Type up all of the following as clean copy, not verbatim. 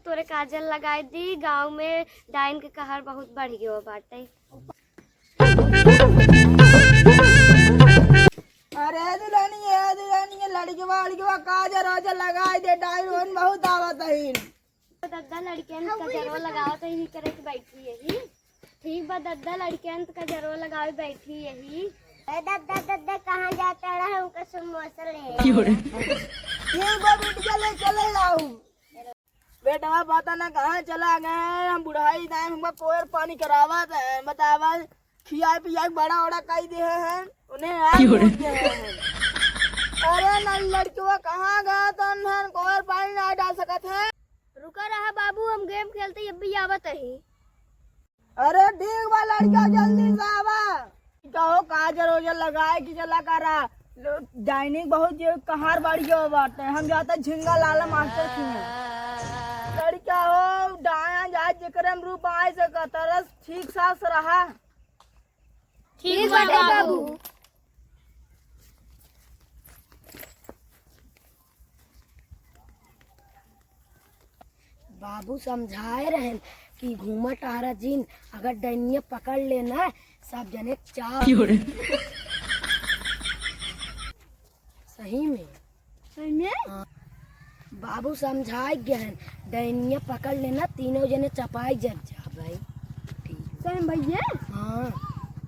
तोरे काजल लगाई दी। गांव में डाइन के कहर बहुत बढ़ गयो बाटे। अरे दुल्हनी लड़की काजल वाजल लगाई दे। डाइन बहुत आवत है। दद्दा लड़कियन का जरो लगावत ही करे के बैठी यही। ठीक बा दद्दा लड़कियन का जरो लगावे बैठी यही। दद्दा दद्दा कहाँ जाता रहा उनका समोसा ले। ठीक बा बिटिया ले चले लाऊं। बेटा पता ना कहाँ चला गए। हम बुढ़ाई टाइम हमको कोयर पानी करावत है। बतावा खिया पिया बड़ा बड़ा कई दे हैं उन्हें। अरे न लड़कियों कहाँ गया तो कोयर पानी ना डाल सकत है। रुका रहा बाबू हम गेम खेलते अब भी आवत ही। अरे ठीक बा लड़का जल्दी से आवा। कहो काजल ओजल लगाए कि चला करा। डाइनिंग बहुत जो कहार बाड़ी बात है। हम जाते झिंगा लाला मास्टर थी। लड़का हो डाया जा जिक्रम रूप आए से तरस ठीक सास रहा। ठीक बाटे बाबू। बाबू समझाए रहे कि घूमा टहरा जिन अगर डैनिया पकड़ लेना सब जने चाह। सही में हाँ। बाबू समझाए गए डैनिया पकड़ लेना तीनों जने चपाई जब जा भाई। सही भैया हाँ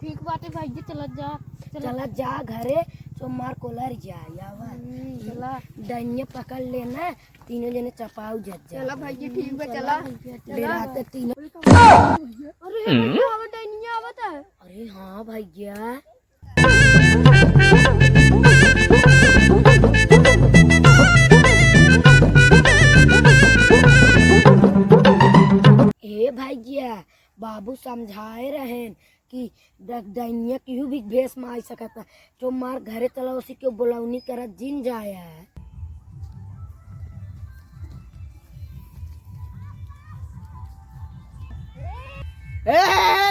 ठीक बाटे भैया चला जा घरे तो मार कोलर जा चला डैनिया पकड़ लेना तीनों जने चपाऊ जब जा। चला भैया ठीक बा चला। डराते तीनों। अरे डैनिया आवत है। अरे हाँ भैया भैया बाबू समझाए रहे कि डैनिया केहू भी भेष में आ सकता। जो मार घरे चला उसी के बुलावनी कर जिन जाया है।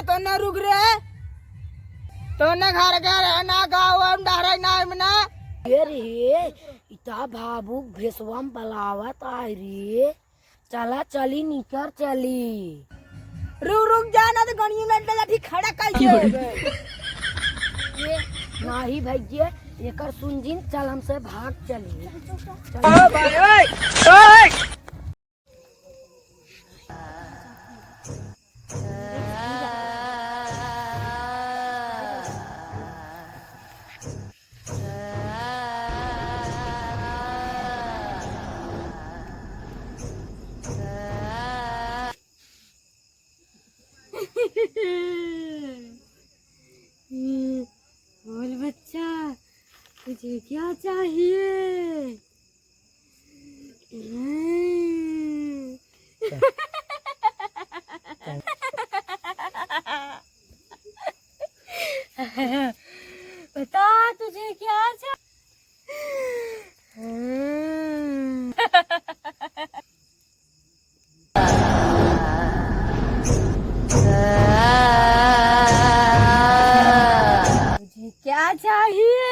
तो न रुक रे तो न घर घर ना गाँव ना रे इता बाबू भेसवा में बलावत आए रे। चला चली निकर चली। रुक जाना तो गणी में लाठी खड़ा कर ये नहीं भैया एकर सुनजिन चल हमसे भाग चली। बोल बच्चा तुझे क्या चाहिए। बता तुझे क्या चाहिए। क्या चाहिए।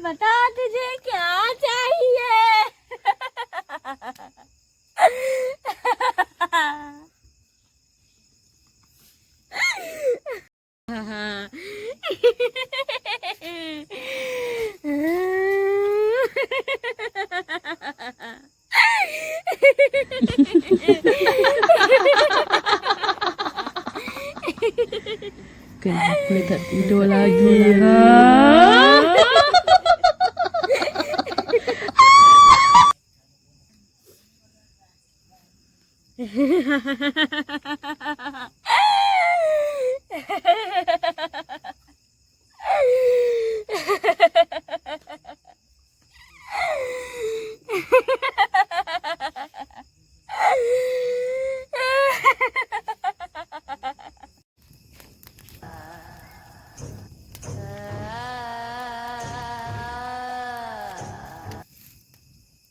बता तुझे क्या चाहिए। Kenapa tak tidur lagi?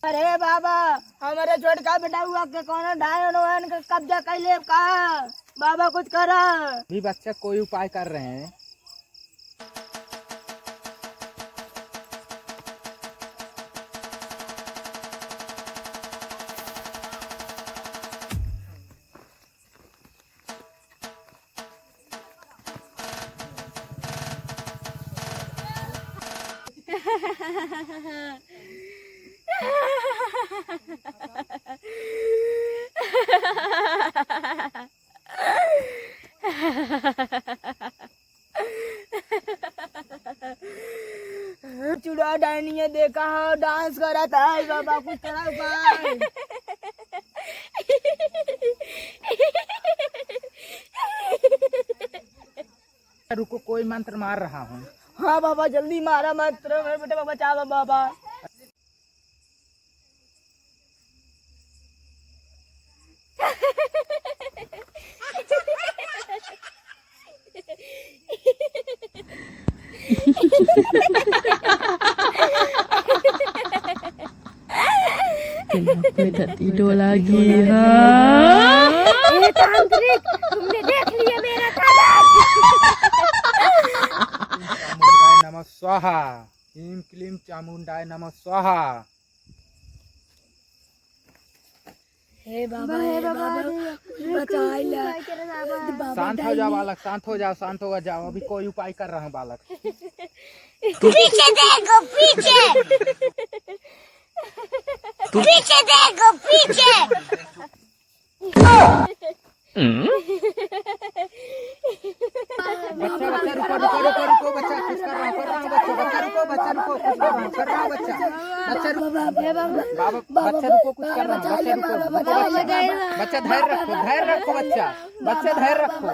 अरे बाबा हमारे छोटका बेटा हुआ के कौन डायन का कब्जा कर ले का बाबा कुछ करा। भी बच्चा कोई उपाय कर रहे हैं। चुड़ा डायनी ने देखा है डांस करा था बाबा कुछ करा उपाय। रुको कोई मंत्र मार रहा हूँ। हाँ बाबा जल्दी मारा मंत्र मेरे बेटे को बचाओ बाबा। tidur lagi ha. तांत्रिक तुमने देख लिया मेरा तालाब। चामुंडाय नमः स्वाहा। ह्रीं क्लीं चामुंडाय नमः स्वाहा। हे बाबा बचाइला। शांत हो जाओ बालक, शांत हो जाओ, शांत हो जाओ। अभी कोई उपाय कर रहा हूँ बालक। पीछे देखो पीछे। पीछे देखो पीछे। बच्चा बच्चा रुको रुको रुको रुको बच्चा कुछ कर रहा हूँ बच्चा रुको बच्चा रुको कुछ कर रहा हूँ बच्चा रुको बाबा बच्चा रुको कुछ कर रहा हूँ बच्चा रुको बच्चा धैर्य रखो बच्चा धैर्य रखो।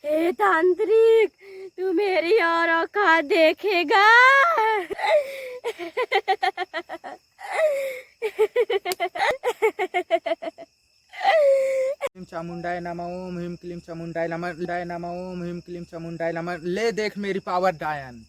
हे तांत्रिक तू मेरी और औकात देखेगा। चामुंडाय नमः ओम ह्रीं क्लीं चामुंडाय नमः ओम ह्रीं क्लीं चामुंडाय नमः। ले देख मेरी पावर डायन।